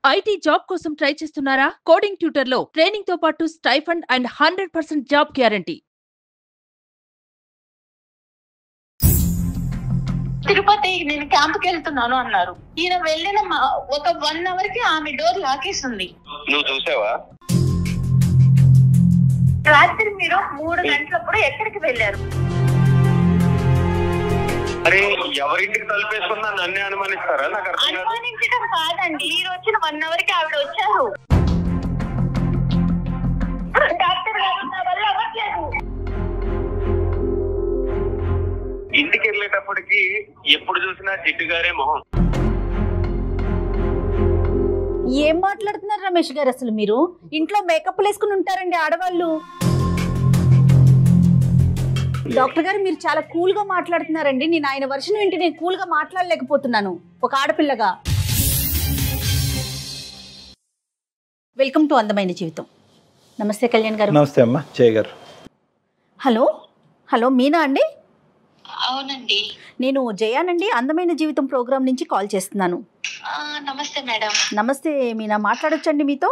IT job కోసం try చేస్తున్నారా? Coding ట్యూటర్లో training తో పాటు stipend and 100% job guarantee. Tirupati నేను క్యాంప్కి వెళ్తున్నాను అన్నారు. ఈయన వెళ్ళిన ఒక 1 hour కి ఆమె డోర్ లాకేస్తుంది. నువ్వు చూసావా? రాత్రి మీరు 3 గంటలప్పుడు ఎక్కడికి వెళ్ళారు? అరే ఎవరింటికి తలుపేసుకున్నా నన్నే అనుమానిస్తారా? నాకు అర్థం కాదు. అనుమానించడం కాదండి, మీరు వచ్చిన 1 hour కి ఆవిడ వచ్చారు. డాక్టర్ గారు నా వల్ల అవ్వట్లేదు. ఇంటికి వెళ్ళేటప్పటికి ఎప్పుడు చూసినా జిడ్డు గారే మొహం. ఏం మాట్లాడుతున్నారు రమేష్ గారు? అసలు మీరు ఇంట్లో మేకప్ వేసుకుని ఉంటారండి ఆడవాళ్ళు. డాక్టర్ గారు మీరు చాలా కూల్ గా మాట్లాడుతున్నారండి. నేను ఆయన వర్షన్ వింటే నేను కూల్ గా మాట్లాడలేకపోతున్నాను ఒక ఆడపిల్లగా. వెల్కమ్ టు అందమైన జీవితం. నమస్తే కళ్యాణ్ గారు. నమస్తే అమ్మా. జయ గారు. హలో హలో మీనా అండి? అవునండి, నేను జయానండి, అందమైన జీవితం ప్రోగ్రామ్ నుంచి కాల్ చేస్తున్నాను. నమస్తే మేడం. నమస్తే మీనా, మాట్లాడొచ్చండి మీతో?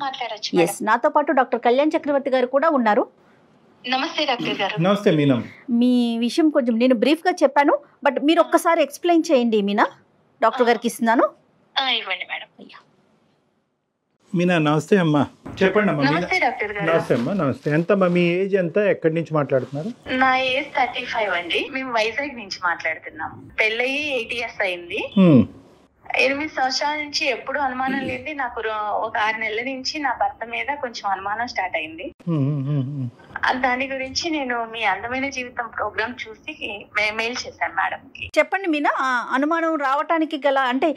మాట్లాడచ్చు. ఎస్, నాతో పాటు డాక్టర్ కళ్యాణ్ చక్రవర్తి గారు కూడా ఉన్నారు. నమస్తే డాక్టర్ గారు. నమస్తే మీనా. మీ విషయం కొంచెం నేను బ్రీఫ్గా చెప్పాను, బట్ మీరు ఒక్కసారి ఎక్స్ప్లెయిన్ చేయండి మీనా. డాక్టర్ గారికి ఇస్తున్నాను. ఇవ్వండి మేడం. మీనా నమస్తే అమ్మా. చెప్పండి అమ్మా. నమస్తే డాక్టర్ గారు. నమస్తే అమ్మా. నమస్తే. ఎంతమ్మా మీ ఏజ్ ఎంత? ఎక్కడి నుంచి మాట్లాడుతున్నారు? నా ఏజ్ 35 అండి. మేము వైజాగ్ నుంచి మాట్లాడుతున్నాం. పెళ్ళయి 8 years అయింది. 8 సంవత్సరాల నుంచి ఎప్పుడు అనుమానం లేదు. నాకు ఒక 6 నెలల నుంచి నా భర్త మీద కొంచెం అనుమానం స్టార్ట్ అయింది. దాని గురించి నేను మీ అందమైన జీవితం ప్రోగ్రామ్ చూసి మెయిల్ చేశాను మేడం కి. చెప్పండి మీనా, అనుమానం రావటానికి గల అంటే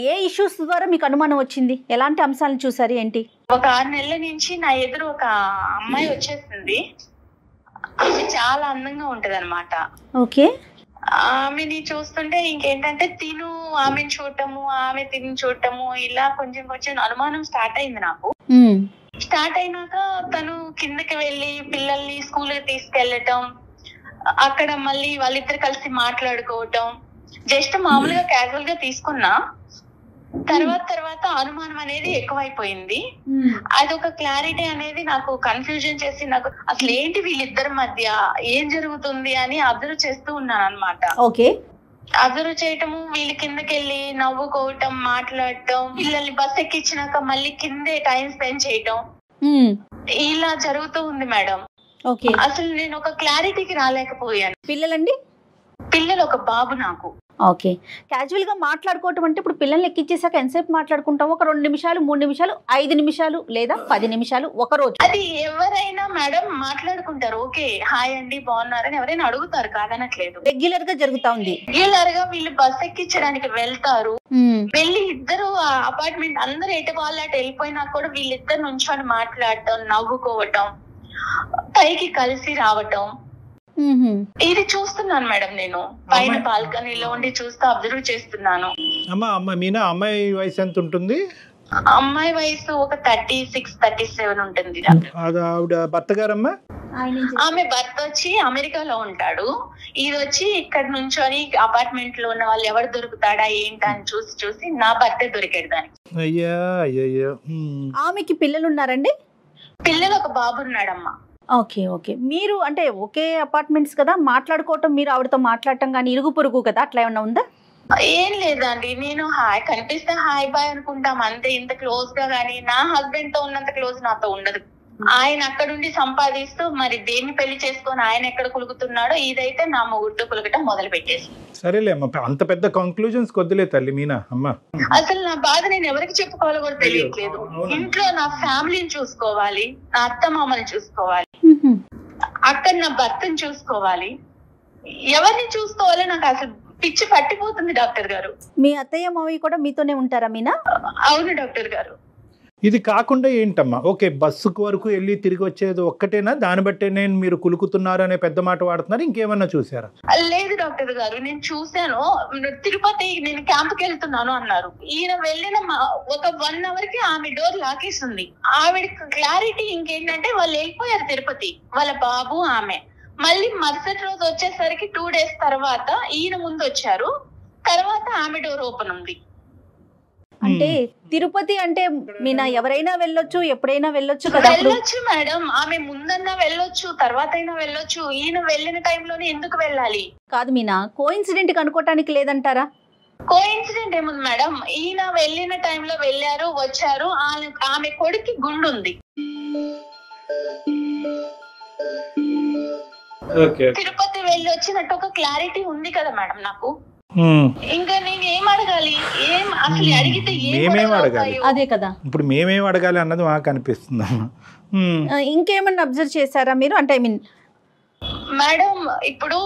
ఏ ఇష్యూస్ ద్వారా మీకు అనుమానం వచ్చింది? ఎలాంటి అంశాలను చూసారు ఏంటి? ఒక 6 నెలల నుంచి నా ఎదురు ఒక అమ్మాయి వచ్చేసింది. ఆమె చాలా అందంగా ఉంటది అనమాట. ఓకే. ఆమెని చూస్తుంటే ఇంకేంటంటే ఆమెను చూడటము, ఆమె తిని చూడటము, ఇలా కొంచెం కొంచెం అనుమానం స్టార్ట్ అయింది నాకు. స్టార్ట్ అయినాక తను కిందకి వెళ్ళి పిల్లల్ని స్కూల్ కి తీసుకెళ్లటం, అక్కడ మళ్ళీ వాళ్ళిద్దరు కలిసి మాట్లాడుకోవటం, జస్ట్ మామూలుగా క్యాజువల్ గా తీసుకున్నా. తర్వాత అనుమానం అనేది ఎక్కువైపోయింది. అదొక క్లారిటీ అనేది నాకు కన్ఫ్యూజన్ చేసి, నాకు అసలు ఏంటి వీళ్ళిద్దరి మధ్య ఏం జరుగుతుంది అని అబ్జర్వ్ చేస్తూ ఉన్నాను అనమాట. ఓకే. అబ్జర్వ్ చేయటము, వీళ్ళు కిందకెళ్ళి నవ్వుకోవటం, మాట్లాడటం, పిల్లల్ని బస్ ఎక్కించినాక మళ్ళీ కిందే టైం స్పెండ్ చేయటం, ఇలా జరుగుతూ ఉంది మేడం. ఓకే. అసలు నేను ఒక క్లారిటీకి రాలేకపోయాను. పిల్లలండి? పిల్లలు ఒక బాబు నాకు. ఓకే. క్యాజువల్ గా మాట్లాడుకోవటం అంటే ఇప్పుడు పిల్లల్ని ఎక్కించేసాక ఎంతసేపు మాట్లాడుకుంటాం? ఒక 2 నిమిషాలు, 3 నిమిషాలు, 5 నిమిషాలు లేదా 10 నిమిషాలు ఒక రోజు? అది ఎవరైనా మేడం మాట్లాడుకుంటారు. ఓకే, హాయ్ అండి బాగున్నారని ఎవరైనా అడుగుతారు, కాదనట్లేదు. రెగ్యులర్ గా జరుగుతా ఉంది. రెగ్యులర్ గా వీళ్ళు బస్ ఎక్కించడానికి వెళ్తారు. వెళ్ళి ఇద్దరు అపార్ట్మెంట్ అందరు ఎటు వాళ్ళు అటు వెళ్ళిపోయినా కూడా వీళ్ళిద్దరు నుంచొని మాట్లాడటం, నవ్వుకోవటం, పైకి కలిసి రావటం, ఇది చూస్తున్నాను మేడం. నేను పైన బాల్కనీలో ఉండి చూస్తూ అబ్జర్వ్ చేస్తున్నాను. అమ్మా మీనా, అమ్మాయి వయసు ఎంత ఉంటుంది? అమ్మాయి వయసు ఒక 36, 37 ఉంటుంది. ఆవిడ భర్త గారమ్మా? ఆమె భర్త వచ్చి అమెరికాలో ఉంటాడు. ఇది వచ్చి ఇక్కడ నుంచొని అపార్ట్మెంట్ లో ఉన్న వాళ్ళు ఎవరు దొరుకుతాడా ఏంటని చూసి నా భర్తే దొరికాడు దానికి. అయ్యా అయ్యయ్యో. ఆమెకి పిల్లలు ఉన్నారండి? పిల్లలు ఒక బాబు ఉన్నాడమ్మా. ఓకే. ఓకే. మీరు అంటే ఒకే అపార్ట్మెంట్స్ కదా, మాట్లాడుకోవటం, మీరు ఆవిడతో మాట్లాడటం కానీ ఇరుగు పొరుగు కదా, అట్లా ఏమన్నా ఉందా? ఏం లేదండి, నేను హాయ్ కనిపిస్తే హాయ్ బాయ్ అనుకుంటాం అంతే. ఇంత క్లోజ్ గా కానీ నా హస్బెండ్ తో ఉన్నంత క్లోజ్ నాతో ఉండదు. ఆయన అక్కడుండి సంపాదిస్తూ మరి దేన్ని పెళ్లి చేసుకొని ఆయన ఎక్కడ కులుకుతున్నాడో, ఇదైతే నా మొగుడ్డు కులకటం మొదలు పెట్టేసి. సరేలే అమ్మా, అంత పెద్ద కంక్లూజన్స్ కొద్దిలే తల్లి మీనా. అమ్మా అసలు నా బాధ నేను ఎవరికి చెప్పుకోవాలో కూడా తెలియట్లేదు. ఇంట్లో నా ఫ్యామిలీని చూసుకోవాలి, నా అత్త మామని చూసుకోవాలి, అక్కడ నా భర్తను చూసుకోవాలి, ఎవరిని చూసుకోవాలో నాకు అసలు పిచ్చి పట్టిపోతుంది డాక్టర్ గారు. మీ అత్తయ్య మావయ్య కూడా మీతోనే ఉంటారా మీనా? అవును డాక్టర్ గారు. ఇది కాకుండా ఏంటమ్మా? ఓకే, బస్సుకు వరకు వెళ్ళి తిరిగి వచ్చేది ఒక్కటేనా? దాన్ని బట్టే నేను మీరు కులుకుతున్నారు అనే పెద్ద మాట వాడుతున్నారు, ఇంకేమన్నా చూసారా? లేదు డాక్టర్ గారు, నేను చూశాను. తిరుపతి నేను క్యాంప్కి వెళ్తున్నాను అన్నారు. ఈయన వెళ్ళిన ఒక 1 hour కి ఆమె డోర్ లాకేస్తుంది. ఆవిడ క్లారిటీ ఇంకేంటంటే వాళ్ళు వెళ్ళిపోయారు తిరుపతి, వాళ్ళ బాబు ఆమె. మళ్ళీ మరుసటి రోజు వచ్చేసరికి 2 days తర్వాత ఈయన ముందు వచ్చారు. తర్వాత ఆమె డోర్ ఓపెన్ ఉంది. అంటే తిరుపతి అంటే మీనా ఎవరైనా వెళ్ళొచ్చు, ఎప్పుడైనా వెళ్ళొచ్చు కదా. వెళ్ళొచ్చు మేడం, ఆమె ముందన్నా వెళ్ళొచ్చు, తర్వాత అయినా వెళ్ళొచ్చు. ఈయన వెళ్ళిన టైంలోనే ఎందుకు వెళ్ళాలి? కాదు మీనా, కోఇన్సిడెంట్ అనుకోవటానికి లేదంటారా? కోఇన్సిడెంట్ ఏముంది మేడం, ఈయన వెళ్ళిన టైంలో వెళ్ళారు, వచ్చారు. ఆమె కొడుక్కి గుండు ఉంది. తిరుపతి వెళ్ళి వచ్చినట్టు ఒక క్లారిటీ ఉంది కదా మేడం నాకు. ఇంకా నేను ఏం అడగాలి? ఏం అసలు అడిగితే మేమేం అడగాలి? అదే కదా, ఇప్పుడు మేమేం అడగాలి అన్నది మాకు అనిపిస్తుంది. ఇంకేమన్నా అబ్జర్వ్ చేశారా మీరు? అంటే ఐ మీన్ మేడం, ఇప్పుడు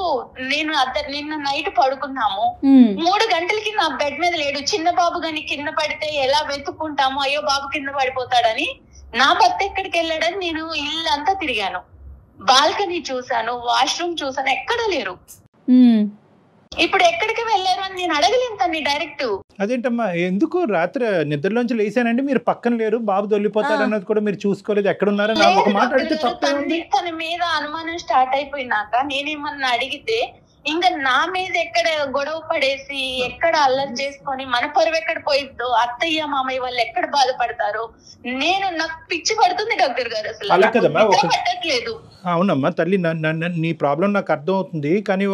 నేను నిన్న నైట్ పడుకున్నాము, 3 గంటలకి నా బెడ్ మీద లేడు. చిన్న బాబు గాని కింద పడితే ఎలా వెతుక్కుంటాము, అయ్యో బాబు కింద పడిపోతాడని. నా భర్త ఎక్కడికి వెళ్ళాడని నేను ఇల్లంతా తిరిగాను, బాల్కనీ చూసాను, వాష్రూమ్ చూసాను, ఎక్కడా లేరు. ఇప్పుడు ఎక్కడికి వెళ్ళారు అని నేను అడగలేను తన్ని డైరెక్ట్. అదేంటమ్మా, ఎందుకు రాత్రి నిద్రలోంచి లేసానండి, మీరు పక్కన లేరు, బాబు దొల్లిపోతాడు అన్నది కూడా మీరు చూసుకోలేదు, ఎక్కడున్నారని ఒక మాట అడిగితే తప్పేముంది? తన మీద అనుమానం స్టార్ట్ అయిపోయినాక నేనేమన్నా అడిగితే ఇంకా నా మీద ఎక్కడ గొడవ పడేసి ఎక్కడ అల్లరి చేసుకొని మన పరువు ఎక్కడ పోయిద్దో, అత్తయ్య మామయ్య వాళ్ళు ఎక్కడ బాధపడతారో, నాకు పిచ్చి పడుతుంది డాక్టర్ గారు. అసలు పట్టట్లేదు. అవునమ్మా తల్లి, నీ ప్రాబ్లం నాకు అర్థం అవుతుంది, కానీ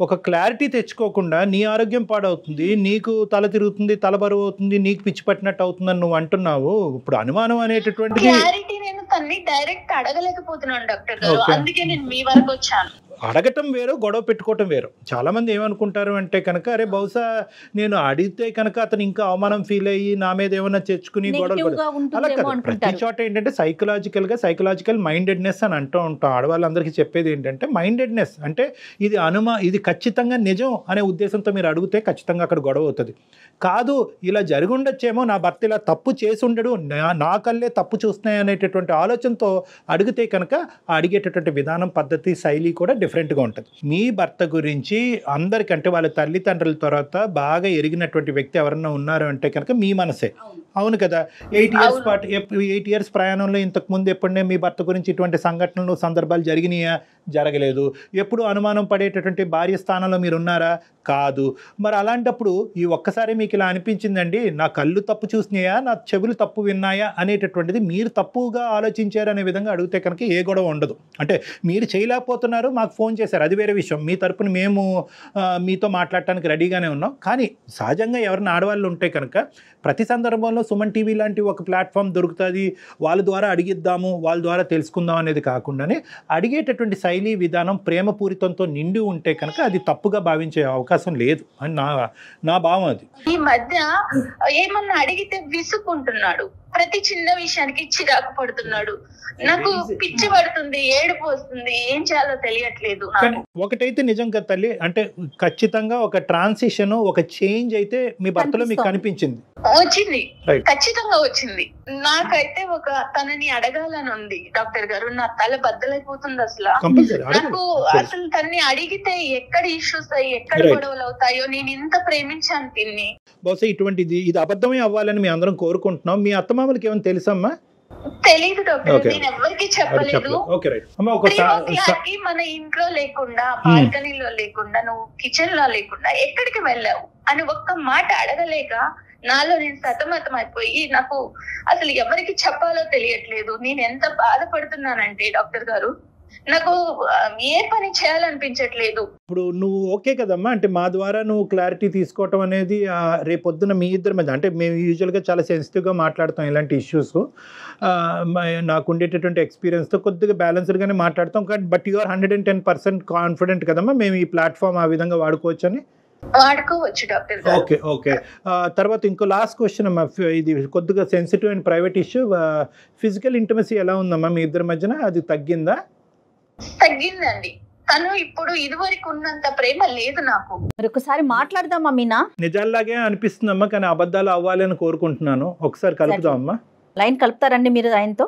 ఒక క్లారిటీ తెచ్చుకోకుండా నీ ఆరోగ్యం పాడవుతుంది, నీకు తల తిరుగుతుంది, తల బరువు అవుతుంది, నీకు పిచ్చి పట్టినట్టు అవుతుందని నువ్వు అంటున్నావు. ఇప్పుడు అనుమానం అనేటటువంటి క్లారిటీ నేను తన్ని డైరెక్ట్ అడగలేకపోతున్నాను డాక్టర్ గారు, అందుకే నేను మీ వరకు వచ్చాను. అడగటం వేరు, గొడవ పెట్టుకోవటం వేరు. చాలా మంది ఏమనుకుంటారు అంటే కనుక, అరే బహుశా నేను అడిగితే కనుక అతను ఇంకా అవమానం ఫీల్ అయ్యి నా మీద ఏమైనా తెచ్చుకుని గొడవలు. అలా కాదు, ప్రతి చోట ఏంటంటే సైకలాజికల్ మైండెడ్నెస్ అని అంటూ ఉంటాం. ఆడవాళ్ళందరికీ చెప్పేది ఏంటంటే మైండెడ్నెస్ అంటే ఇది ఖచ్చితంగా నిజం అనే ఉద్దేశంతో మీరు అడిగితే ఖచ్చితంగా అక్కడ గొడవ అవుతుంది. కాదు, ఇలా జరిగి ఉండొచ్చేమో, నా భర్త ఇలా తప్పు చేసి ఉండడు, నా కళ్ళే తప్పు చూస్తున్నాయి అనేటటువంటి ఆలోచనతో అడిగితే కనుక అడిగేటటువంటి విధానం, పద్ధతి, శైలి కూడా డిఫరెంట్గా ఉంటుంది. మీ భర్త గురించి అందరికంటే వాళ్ళ తల్లిదండ్రుల తర్వాత బాగా ఎరిగినటువంటి వ్యక్తి ఎవరన్నా ఉన్నారు అంటే కనుక మీ మనసే. అవును కదా, 8 ఇయర్స్ ప్రయాణంలో ఇంతకు ముందు ఎప్పుడనే మీ భర్త గురించి ఇటువంటి సంఘటనలు, సందర్భాలు జరిగినాయా? జరగలేదు. ఎప్పుడు అనుమానం పడేటటువంటి భార్య స్థానంలో మీరు ఉన్నారా? కాదు. మరి అలాంటప్పుడు ఈ ఒక్కసారి మీకు ఇలా అనిపించిందండి, నా కళ్ళు తప్పు చూసినాయా, నా చెవులు తప్పు విన్నాయా అనేటటువంటిది మీరు తప్పుగా ఆలోచించారు అనే విధంగా అడిగితే కనుక ఏ గొడవ ఉండదు. అంటే మీరు చేయలేకపోతున్నారు, మాకు ఫోన్ చేశారు, అది వేరే విషయం. మీ తరపున మేము మీతో మాట్లాడటానికి రెడీగానే ఉన్నాం. కానీ సహజంగా ఎవరైనా ఆడవాళ్ళు ఉంటే కనుక ప్రతి సందర్భంలో సుమన్ టీవీ లాంటి ఒక ప్లాట్ఫామ్ దొరుకుతుంది, వాళ్ళ ద్వారా అడిగిద్దాము, వాళ్ళ ద్వారా తెలుసుకుందాం అనేది కాకుండానే అడిగేటటువంటి శైలి, విధానం ప్రేమపూరితంతో నిండి ఉంటే కనుక అది తప్పుగా భావించే అవకాశం లేదు అని నా భావం. అది ఈ మధ్య ఏమన్నా అడిగితే విసుక్కుంటున్నాడు, ప్రతి చిన్న విషయానికి చిరాకు పడుతున్నాడు, నాకు పిచ్చి పడుతుంది, ఏడుపు వస్తుంది, ఏం చేయాలో తెలియట్లేదు. ఒకటైతే నిజం కదా తల్లి, అంటే ఖచ్చితంగా ఒక ట్రాన్సిషన్, ఒక చేంజ్ అయితే మీ భర్తలో మీకు కనిపించింది, వచ్చింది, ఖచ్చితంగా వచ్చింది. నాకైతే తనని అడగాలని ఉంది డాక్టర్ గారు, నా తల బద్దలైపోతుంది అసలు. నాకు అసలు తనని అడిగితే ఎక్కడ ఇష్యూస్ అయ్యి ఎక్కడ గొడవలు అవుతాయో, నేను ఇంత ప్రేమించాను తిన్ని. బహుశా ఇది అబద్ధమే అవ్వాలని మీ అందరం కోరుకుంటున్నాం. మీ అత్తమామలకి ఏమైనా తెలుసమ్మా? తెలీదు డాక్టర్, నేను ఎవరికి చెప్పలేదు. మన ఇంట్లో లేకుండా, బాల్కనీలో లేకుండా, నువ్వు కిచెన్ లో లేకుండా ఎక్కడికి వెళ్ళావు అని ఒక్క మాట అడగలేక నాలో నేను సతమతం అయిపోయి నాకు అసలు ఎవరికి చెప్పాలో తెలియట్లేదు. నేను ఎంత బాధపడుతున్నానంటే డాక్టర్ గారు, నాకు ఏ పని చేయాలనిపించట్లేదు. ఇప్పుడు నువ్వు ఓకే కదమ్మా, అంటే మా ద్వారా నువ్వు క్లారిటీ తీసుకోవటం అనేది రేపొద్దున మీ ఇద్దరి మధ్య, అంటే మేము యూజువల్గా చాలా సెన్సిటివ్గా మాట్లాడతాం ఇలాంటి ఇష్యూస్, నాకు ఉండేటటువంటి ఎక్స్పీరియన్స్తో కొద్దిగా బ్యాలెన్స్డ్గానే మాట్లాడతాం. బట్ యు ఆర్ 110% కాన్ఫిడెంట్ కదమ్మా మేము ఈ ప్లాట్ఫామ్ ఆ విధంగా వాడుకోవచ్చు అని? వాడుకోవచ్చు డాక్టర్. ఓకే. తర్వాత ఇంకో లాస్ట్ క్వశ్చన్ అమ్మా, ఇది కొద్దిగా sensitive and private issue. Physical intimacy ఎలా ఉందమ్మా మీ ఇద్దరి మధ్యన? అది తగ్గిందా? తగ్గిందండి. తను ఇప్పుడు ఇదివరకు ఉన్నంత ప్రేమ లేదు నాకు. ఒకసారి మాట్లాడదామా మీనా? నిజాల్లాగే అనిపిస్తుందమ్మా, కానీ అబద్ధాలు అవ్వాలి అని కోరుకుంటున్నాను. ఒకసారి కలుపుదామమ్మా. లైన్ కలుపుతారండి మీరు ఆయనతో?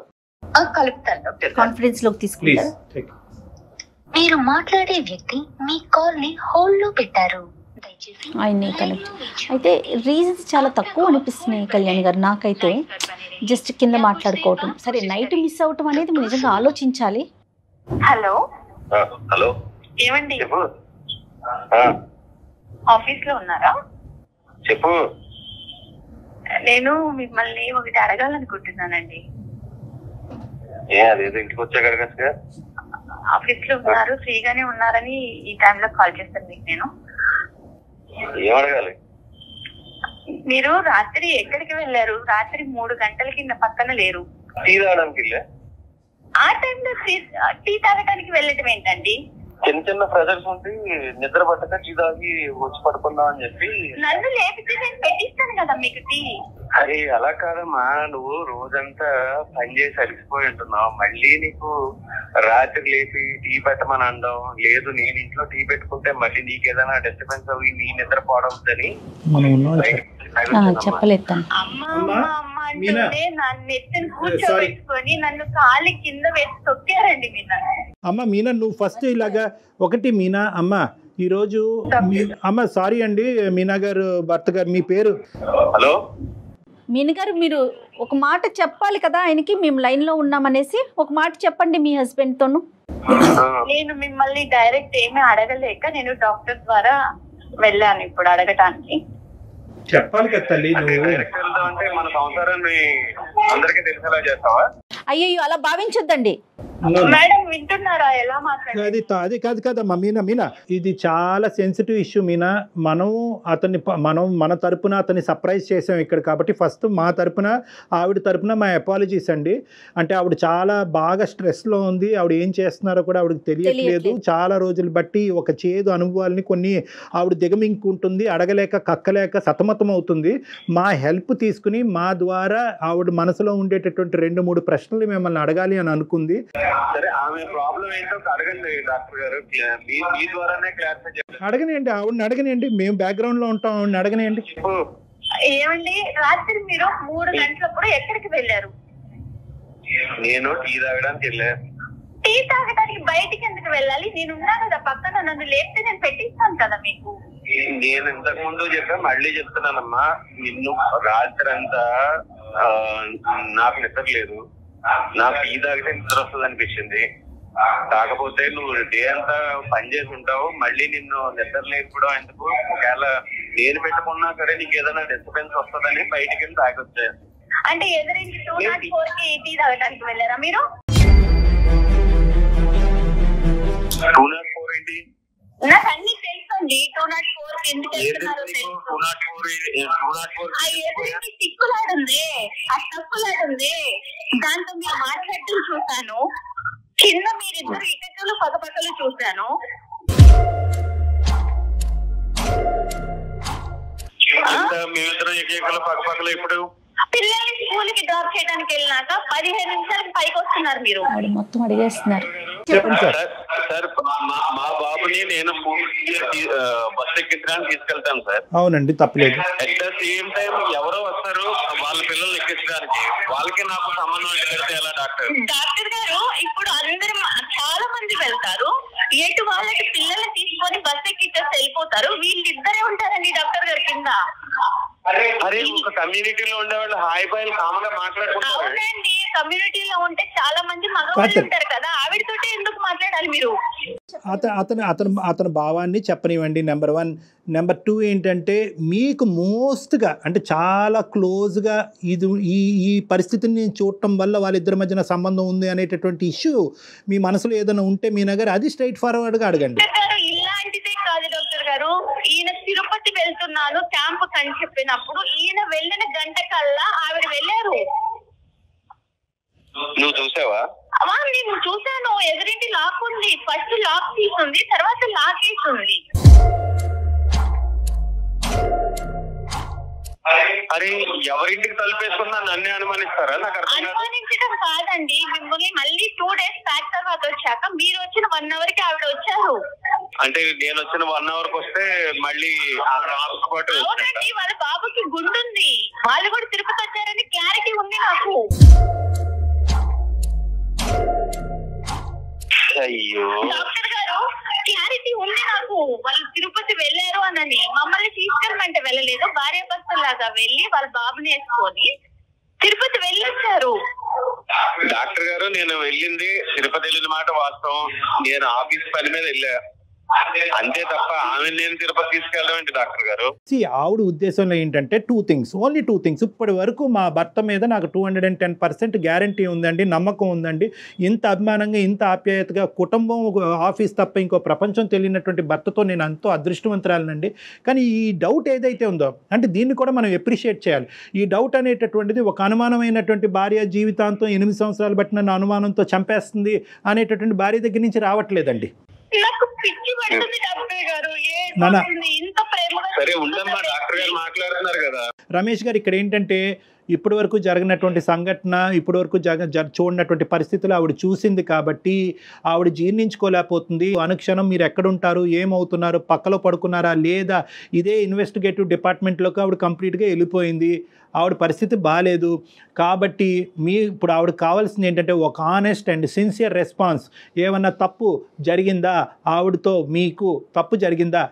కలుపుతాను డాక్టర్. కాన్ఫిడెన్స్ లోకి తీసుకుంటారు. మీరు మాట్లాడే వ్యక్తి మీ కాల్ ని హోల్డ్ లో పెట్టారు, ఆయన్ని కనెక్ట్. అయితే రీజన్స్ చాలా తక్కువ అనిపిస్తున్నాయి కళ్యాణ్ గారు నాకైతే. జస్ట్ కింద మాట్లాడుకోవటం సరే, నైట్ మిస్ అవటం అనేది మీరు నిజంగా ఆలోచించాలి. హలో హలో, ఏమండి ఆఫీస్ లో ఉన్నారా? చెప్పు. నేను మిమ్మల్ని ఒకటి అడగాలనుకుంటున్నానండి. అదేదో ఇంటికి వచ్చాక అడగచ్చుగా. ఆఫీస్ లో ఉన్నారు, ఫ్రీగానే ఉన్నారని ఈ టైంలో కాల్ చేస్తాను మీకు. నేను ఏం అడగాలి? మీరు రాత్రి ఎక్కడికి వెళ్ళారు? రాత్రి 3 గంటల కింద పక్కన లేరు. టీ తాగడానికి వెళ్ళా. ఆ టైంలో టీ తాగడానికి వెళ్ళటం ఏంటండి? చిన్న చిన్న ప్రెజర్స్ ఉంటే నిద్ర పట్టక టీ తాగి వచ్చి పడుకుందాం అని చెప్పి. నన్ను లేపితే నేను పెట్టిస్తాను కదా మీకు టీ. అరే అలా కాదమ్మా, నువ్వు రోజంతా పని చేసి అలిసిపోయి ఉంటున్నావు, మళ్ళీ నీకు రాత్రి లేపి టీ పెట్టమని అనడం లేదు. నేను ఇంట్లో టీ పెట్టుకుంటే మళ్ళీ నీకు ఏదైనా డిస్టర్బెన్స్ అవి నీ నిద్ర పోవడంతోని చెప్పలేదు. నన్ను ఎత్తుని కూర్చోబెట్టుకొని నన్ను కాలి కింద వేసి తొక్కారండి మీరు. అమ్మ మీనా, నువ్వు ఫస్ట్ ఇలాగా ఒకటి మీనా అమ్మ, ఈరోజు అమ్మ సారీ అండి మీనా గారు భర్త గారు, మీ పేరు? హలో మీనా గారు, మీరు ఒక మాట చెప్పాలి కదా ఆయనకి, మేము లైన్ లో ఉన్నామనేసి ఒక మాట చెప్పండి మీ హస్బెండ్ తోను. నేను మిమ్మల్ని డైరెక్ట్ ఏమీ అడగలేక నేను డాక్టర్ ద్వారా వెళ్ళాను ఇప్పుడు అడగటానికి. చెప్పాలి కదా తల్లి నువ్వు. అంటే మన సంసారాన్ని అందరికీ తెలిసేలా చేస్తావా? అయ్యో అలా భావించొద్దండి మేడం, వింటున్నారా ఎలా మాట్లాడారు? అది కాదు కదమ్మా మీనా. మీనా, ఇది చాలా సెన్సిటివ్ ఇష్యూ మీనా. మనం మన తరపున అతన్ని సర్ప్రైజ్ చేసాం ఇక్కడ, కాబట్టి ఫస్ట్ మా తరపున ఆవిడ తరపున మా అపాలజీస్ అండి. అంటే ఆవిడ చాలా బాగా స్ట్రెస్లో ఉంది, ఆవిడ ఏం చేస్తున్నారో కూడా ఆవిడకి తెలియట్లేదు. చాలా రోజులు బట్టి ఒక చేదు అనుభవాల్ని కొన్ని ఆవిడ దిగమింగుకుంటుంది, అడగలేక కక్కలేక సతమతం అవుతుంది. మా హెల్ప్ తీసుకుని మా ద్వారా ఆవిడ మనసులో ఉండేటటువంటి 2-3 ప్రశ్నలు మిమ్మల్ని అడగాలి అని అనుకుంది. సరే, ఆమె ప్రాబ్లం ఏంటో అడగండి డాక్టర్ గారు, మీ ద్వారానే క్లారిఫై చేయండి. అడగనియండి, ఆవిడని అడగనియండి, మేము బ్యాక్గ్రౌండ్ లో ఉంటాం, ఆవిడని అడగనియండి. ఏమండి, రాత్రి మీరు 3 గంటలప్పుడు ఎక్కడికి వెళ్ళారు? నేను టీ తాగడానికి వెళ్ళా. టీ తాగడానికి బయటికి ఎందుకు వెళ్ళాలి? నేను ఉన్నా కదా పక్కన, నన్ను లేపితే నేను పెట్టిస్తాను కదా మీకు. నేను ఇంతకు ముందు చెప్పా, మళ్ళీ చెప్తున్నానమ్మా, నిన్ను రాత్రి అంతా నాకు నిద్ర లేదు, నాకు టీ తాగితే నిద్ర వస్తుంది అనిపించింది. కాకపోతే నువ్వు డే అంతా పని చేసి ఉంటావు, మళ్ళీ నిన్ను నిద్ర లేకపోవడం ఎందుకు? ఒకవేళ నేను పెట్టుకున్నా సరే నీకు ఏదైనా డిస్టర్బెన్స్ వస్తుందని బయటికి వెళ్ళి తాగొచ్చాను. అంటే ఎదురించి 204కి టీ తాగడానికి వెళ్ళారా మీరు? 204 ఏంటి? నాకు అన్ని తెలుసండి. 204 ఎందుకు వెళ్తున్నారో తెలుసు. తిక్కులాడుంది, ఆ తక్కులాడుంది, దాంతో మీరు మాట్లాడటం చూశాను. కింద మీరిద్దరు ఇటకలు పక్కపక్కలు చూశాను. మేమిద్దరం ఏకైకలు పక్కపక్కలు ఇప్పుడు పిల్లల్ని స్కూల్ కి డ్రాప్ చేయడానికి వెళ్ళినాక 15 నిమిషాలకు పైకి వస్తున్నారు మీరు. మొత్తం అడిగేస్తున్నారు. సార్, మా బాబుని నేను బస్ ఎక్కించడానికి తీసుకెళ్తాను సార్. అవునండి, తప్పలేదు. అట్ ద సేమ్ టైం ఎవరో వస్తారు వాళ్ళ పిల్లల్ని ఎక్కించడానికి, వాళ్ళకి నాకు సంబంధం అంటే ఎలా డాక్టర్? డాక్టర్ గారు, ఇప్పుడు అందరూ చాలా మంది వెళ్తారు, ఎటు వాళ్ళకి పిల్లల్ని తీసుకొని బస్ ఎక్కిచ్చేసి వెళ్ళిపోతారు. వీళ్ళిద్దరే ఉంటారండి డాక్టర్ గారి కింద. అరే, ఒక కమ్యూనిటీలో ఉండేవాళ్ళు హాయ్ బాయ్ కామన్ గా మాట్లాడుకుంటారు. అవునండి, కమ్యూనిటీలో ఉంటే చాలా మంది మగవాళ్ళు ఉంటారు కదా, ఆవిడతోటే ఎందుకు మాట్లాడాలి మీరు? అతని భావాన్ని చెప్పనివ్వండి, నెంబర్ 1. నెంబర్ 2 ఏంటంటే, మీకు మోస్ట్గా అంటే చాలా క్లోజ్గా ఈ పరిస్థితిని నేను చూడటం వల్ల వాళ్ళిద్దరి మధ్యన సంబంధం ఉంది అనేటటువంటి ఇష్యూ మీ మనసులో ఏదైనా ఉంటే మీ నగర్ అది స్ట్రైట్ ఫార్వర్డ్గా అడగండి. ఇలాంటిదే కాదు డాక్టర్ గారు, ఈయన తిరుపతి వెళ్తున్నాను క్యాంప్ అని చెప్పినప్పుడు ఈయన వెళ్ళిన గంట కల్లా ఆవిడ వెళ్ళారు. నువ్వు చూసావా? నేను చూసాను. ఎదురింటి లాక్ ఉంది, ఫస్ట్ లాక్ తీసుంది, తర్వాత లాక్ వేస్తుంది. అరే, ఎవరింటికి తలుపేసుకున్నా నన్నే అనుమానిస్తారా? నాకు అనుమానించడం కాదండి, మిమ్మల్ని మళ్ళీ 2 డేస్ బ్యాక్ తర్వాత వచ్చాక మీరు వచ్చిన 1 అవర్ కి ఆవిడ వచ్చారు. అంటే నేను వచ్చిన 1 అవర్ కి వస్తే మళ్ళీ అవునండి, వాళ్ళ బాబుకి గుండుంది, వాళ్ళు కూడా తిరుపతి వచ్చారని క్లారిటీ ఉంది నాకు. అయ్యో డాక్టర్ గారు, క్లారిటీ ఉంది నాకు, వాళ్ళు తిరుపతి వెళ్ళారు అనని. మమ్మల్ని తీసుకెళ్ళమంటే వెళ్ళలేదు, భార్య భర్తలాగా వెళ్ళి వాళ్ళ బాబుని వేసుకొని తిరుపతి వెళ్ళొచ్చారు. డాక్టర్ గారు, నేను వెళ్ళింది తిరుపతి వెళ్ళిన మాట వాస్తవం. నేను ఆఫీస్ పని మీద వెళ్ళా. అంతే తప్ప ఆమె నేను తిరుపతి తీసుకెళ్ళడం ఏంటి డాక్టర్ గారు? ఆవిడ ఉద్దేశంలో ఏంటంటే ఓన్లీ టూ థింగ్స్. ఇప్పటి వరకు మా భర్త మీద నాకు 210% గ్యారంటీ ఉందండి, నమ్మకం ఉందండి. ఇంత అభిమానంగా, ఇంత ఆప్యాయతగా, కుటుంబం, ఆఫీస్ తప్ప ఇంకో ప్రపంచం తెలియనటువంటి భర్తతో నేను ఎంతో అదృష్టవంతురాలనండి. కానీ ఈ డౌట్ ఏదైతే ఉందో, అంటే దీన్ని కూడా మనం ఎప్రిషియేట్ చేయాలి. ఈ డౌట్ అనేటటువంటిది ఒక అనుమానమైనటువంటి భార్య జీవితాంతం 8 సంవత్సరాలు బట్టి నన్ను అనుమానంతో చంపేస్తుంది అనేటటువంటి భార్య దగ్గర నుంచి రావట్లేదండి. నాకు పిచ్చి పడుతుంది డాక్టర్ గారు. ఇంత ప్రేమగా సరే ఉండమ్మా, డాక్టర్ గారు మాట్లాడుతున్నారు కదా. రమేష్ గారు, ఇక్కడ ఏంటంటే ఇప్పటి వరకు జరిగినటువంటి సంఘటన, ఇప్పటి వరకు చూడనటువంటి పరిస్థితులు ఆవిడ చూసింది కాబట్టి ఆవిడ జీర్ణించుకోలేకపోతుంది. అనుక్షణం మీరు ఎక్కడుంటారు, ఏమవుతున్నారు, పక్కలో పడుకున్నారా లేదా, ఇదే ఇన్వెస్టిగేటివ్ డిపార్ట్మెంట్లోకి ఆవిడ కంప్లీట్గా వెళ్ళిపోయింది. ఆవిడ పరిస్థితి బాగాలేదు కాబట్టి ఇప్పుడు ఆవిడకి కావాల్సింది ఏంటంటే ఒక ఆనెస్ట్ అండ్ సిన్సియర్ రెస్పాన్స్. ఏమన్నా తప్పు జరిగిందా ఆవిడతో, మీకు తప్పు జరిగిందా,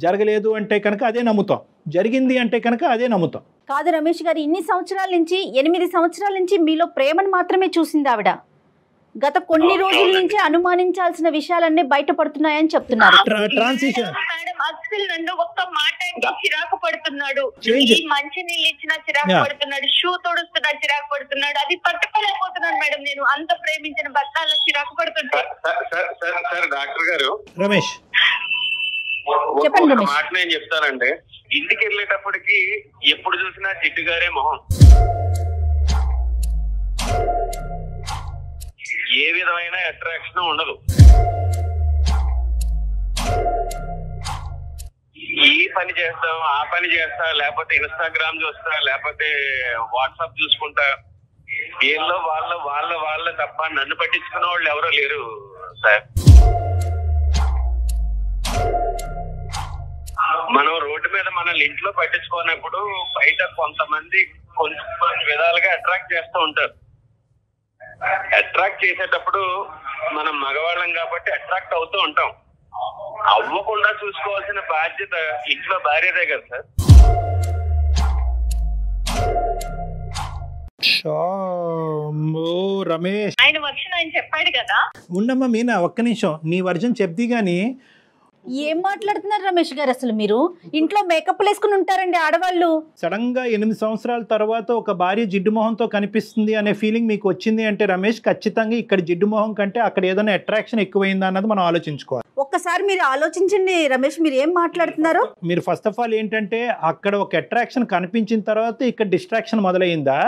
జరగలేదు అంటే కనుక అదే నమ్ముతాం, జరిగింది అంటే కనుక అదే నమ్ముతాం. కాదు రమేష్ గారు, ఇన్ని సంవత్సరాల నుంచి 8 సంవత్సరాల నుంచి మీలో ప్రేమను మాత్రమే చూసింది ఆవిడ. గత కొన్ని రోజుల నుంచి అనుమానించాల్సిన విషయాలన్నీ బయటపడుతున్నాయని చెప్తున్నారు. ట్రాన్సిషన్ అసలు నన్ను ఒక్క మాట చిరాకు పడుతున్నాడు. మంచి నీళ్ళు ఇచ్చినా చిరాకు పడుతున్నాడు, షూ తొడుస్తున్నా చిరాకు పడుతున్నాడు. అది తట్టుకోలేకపోతున్నాను మేడం. నేను అంత ప్రేమించిన భర్త అలా చిరాకు పడుతుంటా. డాక్టర్ గారు, రమేష్ చెప్పండి. మాట నేను చెప్తానండి. ఇంటికి వెళ్ళేటప్పటికి ఎప్పుడు చూసినా జిడ్డు గారే మొహం, ఏ విధమైన అట్రాక్షన్ ఉండదు. ఈ పని చేస్తాం, ఆ పని చేస్తా, లేకపోతే ఇన్స్టాగ్రామ్ చూస్తా, లేకపోతే వాట్సాప్ చూసుకుంటా. వీళ్ళు వాళ్ళ తప్ప నన్ను పట్టించుకున్న వాళ్ళు ఎవరో లేరు సార్. మనం రోడ్డు మీద మనల్ని ఇంట్లో పట్టించుకున్నప్పుడు బయట కొంతమంది కొంచెం విధాలుగా అట్రాక్ట్ చేస్తూ ఉంటారు. అట్రాక్ట్ చేసేటప్పుడు మనం మగవాళ్ళం కాబట్టి అట్రాక్ట్ అవుతూ ఉంటాం. అవ్వకుండా చూసుకోవాల్సిన బాధ్యత ఇంట్లో భార్యదే కదా సార్. రమేష్, ఆయన వర్షన్ ఆయన చెప్పాడు కదా. ఉండమ్మా మీనా, ఒక్క నిమిషం, నీ వర్జన్ చెప్ది గానీ. ఏం మాట్లాడుతున్నారు రమేష్ గారు? అసలు మీరు ఇంట్లో మేకప్ వేసుకుని ఉంటారండి ఆడవాళ్ళు. సడన్ గా 8 సంవత్సరాల తర్వాత ఒక భార్య జిడ్డు మొహంతో కనిపిస్తుంది అనే ఫీలింగ్ మీకు వచ్చింది అంటే రమేష్, ఖచ్చితంగా ఇక్కడ జిడ్డు మొహం కంటే అక్కడ ఏదైనా అట్రాక్షన్ ఎక్కువైందా అన్నది మనం ఆలోచించుకోవాలి. ఒక్కసారి మీరు ఆలోచించండి రమేష్, మీరు ఏం మాట్లాడుతున్నారు? మీరు ఫస్ట్ ఆఫ్ ఆల్ ఏంటంటే అక్కడ ఒక అట్రాక్షన్ కనిపించిన తర్వాత ఇక్కడ డిస్ట్రాక్షన్ మొదలైందా,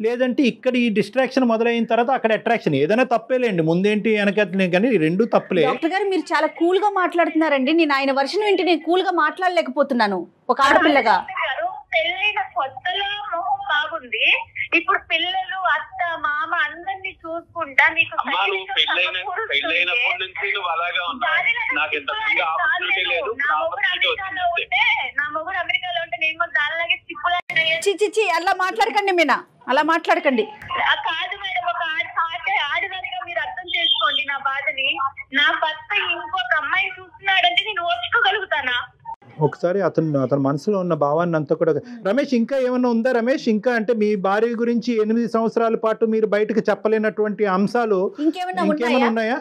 లేదంటే ఇక్కడ ఈ డిస్ట్రాక్షన్ మొదలైన తర్వాత అక్కడ అట్రాక్షన్? ఏదైనా తప్పేలేండి, ముందేంటి వెనకట్లే, కానీ రెండు తప్పులే. డాక్టర్ గారు, మీరు చాలా కూల్ గా మాట్లాడుతున్నారండి. నేను ఆయన వర్షన్ వింటే నేను కూల్ గా మాట్లాడలేకపోతున్నాను ఒక ఆడపిల్లగా. పెళ్ళైన కొత్తలో మొహం బాగుంది, ఇప్పుడు పిల్లలు, అత్త, మామ అందరినీ చూసుకుంటా నీకు పెళ్ళైనప్పటి నుంచి నువ్వు అలాగా ఉన్నావు. నాకు ఇంతకుముందు ఆపర్చునిటీ లేదు. నా మొగుడు అమెరికాలో ఉంటే నేను కూడా దానిలాగే చిప్పులాగా. చిచి అలా మాట్లాడకండి మీనా, అలా మాట్లాడకండి. కాదు మేడం, ఒక ఆడదానిగా మీరు అర్థం చేసుకోండి నా బాధని. నా భర్త ఇంకొక అమ్మాయి చూస్తున్నాడంటే నేను ఓర్చుకోగలుగుతానా? ఒకసారి అతని మనసులో ఉన్న భావాన్ని అంతా కూడా. రమేష్, ఇంకా ఏమన్నా ఉందా రమేష్? ఇంకా అంటే మీ భార్య గురించి 8 సంవత్సరాల పాటు మీరు బయటకు చెప్పలేనటువంటి అంశాలు ఇంకేమైనా ఉన్నాయా?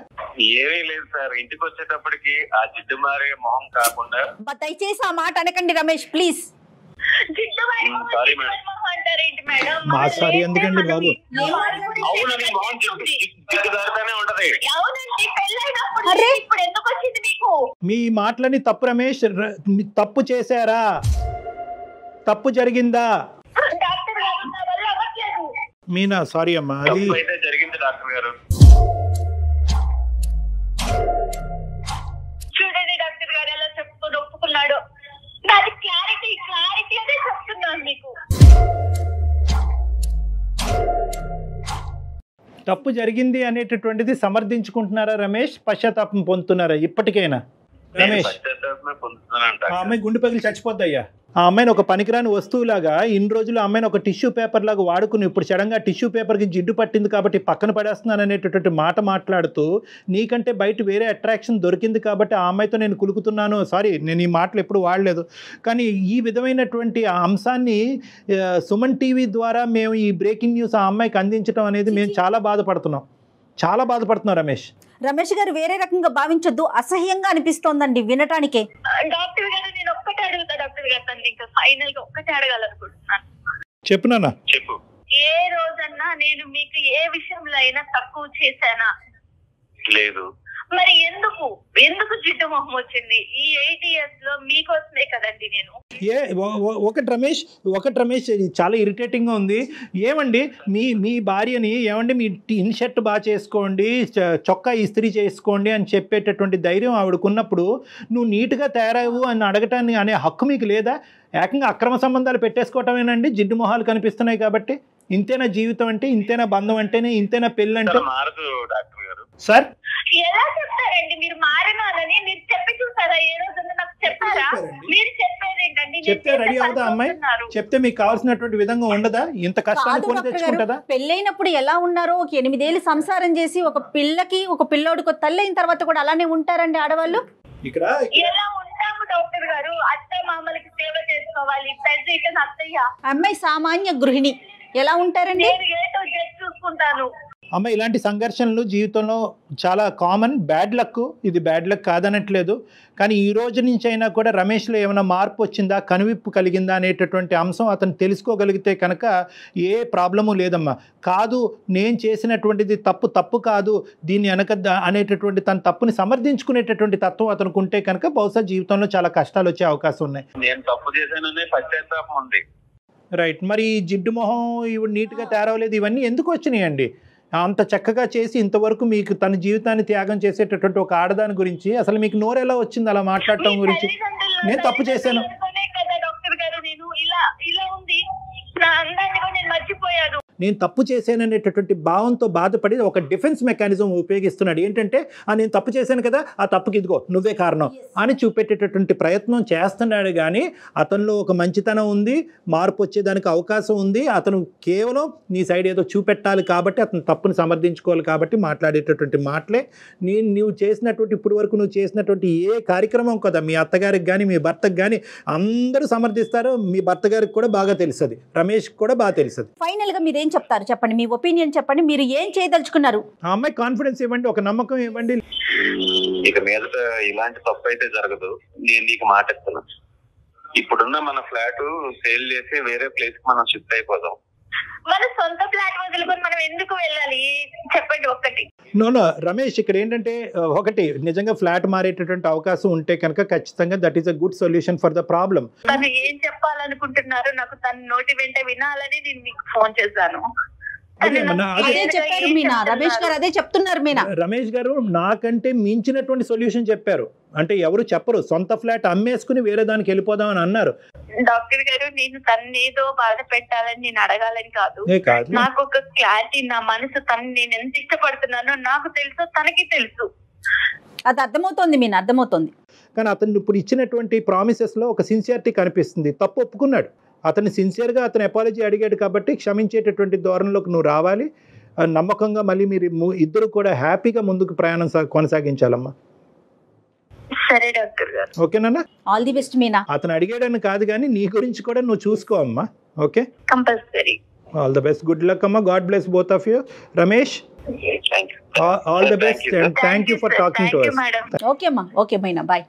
ఏమీ లేదు సార్. ఇంటికి వచ్చేటప్పటికి ఆ జిడ్డు మారే మొహం కాకుండా. దయచేసి ఆ మాట అనకండి రమేష్, ప్లీజ్. Sorry madam. మా సారీ ఎందుకండి బాబు? అవునండి, మొహం జిడ్డుదారుతానే ఉంటది. ఇప్పుడు ఎందుకు వచ్చింది మీకు? మీ మాటలని తప్పు రమేష్. తప్పు చేశారా? తప్పు జరిగిందా? మీనా, సారీ అమ్మా, అది జరిగింది డాక్టర్ గారు. చూడండి డాక్టర్ గారు ఎలా చెప్పుకొని ఒప్పుకున్నాడు. నాది క్లారిటీ అదే చెప్తున్నాను మీకు. తప్పు జరిగింది అనేటటువంటిది సమర్థించుకుంటున్నారా రమేష్? పశ్చాత్తాపం పొందుతున్నారా ఇప్పటికైనా రమేష్? ఆ అమ్మాయి గుండె పగిలి చచ్చిపోద్దయ్యా. ఆ అమ్మాయిని ఒక పనికిరాని వస్తువులాగా ఇన్ని రోజులు అమ్మాయిని ఒక టిష్యూ పేపర్ లాగా వాడుకుని ఇప్పుడు సడన్గా టిష్యూ పేపర్కి జిడ్డు పట్టింది కాబట్టి పక్కన పడేస్తున్నాను అనేటటువంటి మాట మాట్లాడుతూ నీకంటే బయట వేరే అట్రాక్షన్ దొరికింది కాబట్టి ఆ అమ్మాయితో నేను కులుకుతున్నాను. సారీ, నేను ఈ మాటలు ఎప్పుడు వాడలేదు. కానీ ఈ విధమైనటువంటి ఆ అంశాన్ని సుమన్ టీవీ ద్వారా మేము ఈ బ్రేకింగ్ న్యూస్ ఆ అమ్మాయికి అందించడం అనేది మేము చాలా బాధపడుతున్నాం. చాలా బాధపడుతున్నావు రమేష్. రమేష్ గారు వేరే రకంగా భావించొద్దు, అసహ్యంగా అనిపిస్తోందండి వినటానికే. డాక్టర్ గారు నేను ఒక్కటే అడుగుతా డాక్టర్ గారు, తను ఇంకా ఫైనల్ గా ఒక్కటే అడగాలనుకుంటున్నాను. చెప్పు నాన్న. చెప్పు. ఏ రోజన్నా నేను మీకు ఏ విషయంలో అయినా తక్కువ చేశానా? లేదు. మరి ఎందుకు జిడ్డు మొహం వచ్చింది? ఈ 8 years లో మీకోసమే కదండి నేను. ఒకటి రమేష్ ఇది చాలా ఇరిటేటింగ్గా ఉంది. ఏమండి మీ భార్యని ఏమండి మీ ఇన్ షర్ట్ బాగా చేసుకోండి, చొక్కా ఇస్త్రీ చేసుకోండి అని చెప్పేటటువంటి ధైర్యం ఆవిడకున్నప్పుడు నువ్వు నీట్గా తయారవు అని అడగటాన్ని అనే హక్కు మీకు లేదా? ఏకంగా అక్రమ సంబంధాలు పెట్టేసుకోవటమేనండి జిడ్డు మొహాలు కనిపిస్తున్నాయి కాబట్టి. ఇంతేనా జీవితం అంటే, ఇంతేనా బంధం అంటేనే, ఇంతేనా పెళ్ళి అంటే? మారదు డాక్టర్ గారు. సార్ ఎలా చెప్తారండి మీరు మారినారని? మీరు చెప్పి చూసారా? ఏ రోజున నాకు చెప్పారా? మీరు చెప్పేదేంటండి? చెప్తే రెడీ అవుదా అమ్మాయి? చెప్తే మీకు కావాల్సినటువంటి విధంగా ఉండదా? ఇంత కష్టాన్ని కొని తెచ్చుకుంటుందా? పెళ్ళైనప్పుడు ఎలా ఉన్నారో, ఒక 8 ఏళ్ళు సంసారం చేసి ఒక పిల్లకి ఒక పిల్లోడికి తల్లి అయిన తర్వాత కూడా అలానే ఉంటారండి ఆడవాళ్ళు. ఇక్కడ ఎలా ఉంటాము డాక్టర్ గారు? అత్త మామలకి సేవ చేసుకోవాలి. పెద్ద అత్తయ్య, అమ్మాయి సామాన్య గృహిణి, ఎలా ఉంటారండి? నేను ఏటో చూసుకుంటాను. అమ్మ ఇలాంటి సంఘర్షణలు జీవితంలో చాలా కామన్. బ్యాడ్ లక్, ఇది బ్యాడ్ లక్ కాదనట్లేదు. కానీ ఈ రోజు నుంచి అయినా కూడా రమేష్లో ఏమైనా మార్పు వచ్చిందా, కనువిప్పు కలిగిందా అనేటటువంటి అంశం అతను తెలుసుకోగలిగితే కనుక ఏ ప్రాబ్లము లేదమ్మా. కాదు నేను చేసినటువంటిది తప్పు కాదు, దీన్ని వెనక అనేటటువంటి తన తప్పుని సమర్థించుకునేటటువంటి తత్వం అతనికి ఉంటే కనుక బహుశా జీవితంలో చాలా కష్టాలు వచ్చే అవకాశం ఉన్నాయి. నేను తప్పు చేశాననే పశ్చాత్తాపం ఉంది. రైట్. మరి జిడ్డు మొహం ఇవి నీట్గా తయారవలేదు, ఇవన్నీ ఎందుకు వచ్చినాయండి? అంత చక్కగా చేసి ఇంతవరకు మీకు తన జీవితాన్ని త్యాగం చేసేటటువంటి ఒక ఆడదాని గురించి అసలు మీకు నోరు ఎలా వచ్చింది అలా మాట్లాడటం గురించి? నేను తప్పు చేశాను డాక్టర్ గారు, నేను ఇలా ఉంది, నా అందాన్ని కూడా నేను మర్చిపోయాను. నేను తప్పు చేశాననేటటువంటి భావంతో బాధపడి ఒక డిఫెన్స్ మెకానిజం ఉపయోగిస్తున్నాడు. ఏంటంటే నేను తప్పు చేశాను కదా, ఆ తప్పుకి ఇదిగో నువ్వే కారణం అని చూపెట్టేటటువంటి ప్రయత్నం చేస్తున్నాడు. కానీ అతనిలో ఒక మంచితనం ఉంది, మార్పు వచ్చేదానికి అవకాశం ఉంది. అతను కేవలం నీ సైడ్ ఏదో చూపెట్టాలి కాబట్టి, అతను తప్పుని సమర్థించుకోవాలి కాబట్టి మాట్లాడేటటువంటి మాటలే. నువ్వు చేసినటువంటి ఇప్పుడు వరకు నువ్వు చేసినటువంటి ఏ కార్యక్రమం కదా మీ అత్తగారికి కానీ మీ భర్తకు కానీ అందరూ సమర్థిస్తారు. మీ భర్త గారికి కూడా బాగా తెలుస్తుంది, రమేష్ కూడా బాగా తెలుస్తుంది. ఫైనల్ గా మీరు ఏం చెప్తారు చెప్పండి, మీ ఒపీనియన్ చెప్పండి. మీరు ఏం చేయదలుచుకున్నారు? ఆ అమ్మాయి కాన్ఫిడెన్స్ ఇవ్వండి, ఒక నమ్మకం ఇవ్వండి. ఇక మీదట ఇలాంటి తప్పు అయితే జరగదు. నేను నీకు మాట ఇస్తున్నా, ఇప్పుడున్న మన ఫ్లాట్ సేల్ చేసి వేరే ప్లేస్ కి మనం షిఫ్ట్ అయిపోదాం. మన సొంత ఫ్లాట్ వదులుకొని మనం ఎందుకు వెళ్ళాలి చెప్పండి ఒక్కటి. నో రమేష్, ఇక్కడ ఏంటంటే ఒకటి నిజంగా ఫ్లాట్ మారేటటువంటి అవకాశం ఉంటే కనుక ఖచ్చితంగా that is a good solution for the problem. తను ఏం చెప్పాలనుకుంటున్నారు నాకు తన నోటి వెంట వినాలని నేను మీకు ఫోన్ చేశాను. అదే చెప్పారు మీనా, రమేష్ గారు అదే చెప్తున్నారు. మీనా రమేష్ గారు నాకంటే మించినటువంటి సొల్యూషన్ చెప్పారు. అంటే ఎవరు చెప్పరు, సొంత ఫ్లాట్ అమ్మేసుకుని వేరే దానికి వెళ్ళిపోదాం అని అన్నారు. డాక్టర్ గారు, నేను తను ఏదో బాధ పెట్టాలని నేను అడగాలని కాదు. నాకు ఒక క్లారిటీ, నా మనసు తను నేను ఎంత ఇష్టపడుతున్నానో నాకు తెలుసు, తనకి తెలుసు. అది అర్థమవుతోంది మీనా, అర్థమవుతోంది. కానీ అతను ఇప్పుడు ఇచ్చినటువంటి ప్రామిసెస్ లో ఒక సిన్సియారిటీ కనిపిస్తుంది. తప్పు ఒప్పుకున్నాడు అతను, సిన్సియర్గా అతను అపాలజీ అడిగాడు కాబట్టి క్షమించేటటువంటి ధోరణిలోకి నువ్వు రావాలి. నమ్మకంగా మళ్ళీ మీరు ఇద్దరు కూడా హ్యాపీగా ముందుకు ప్రయాణం కొనసాగించాలమ్మా. సరే డాక్టర్ గారు. ఓకేనా? All the best Meena. అతను అడిగాడని కాదు కానీ నీ గురించి కూడా నువ్వు చూసుకో అమ్మా. Okay, compulsory. All the best, good luck అమ్మా. God bless both of you. Ramesh, all the best and thank you for talking to us. Okay అమ్మా, ఓకే మీనా, బాయ్.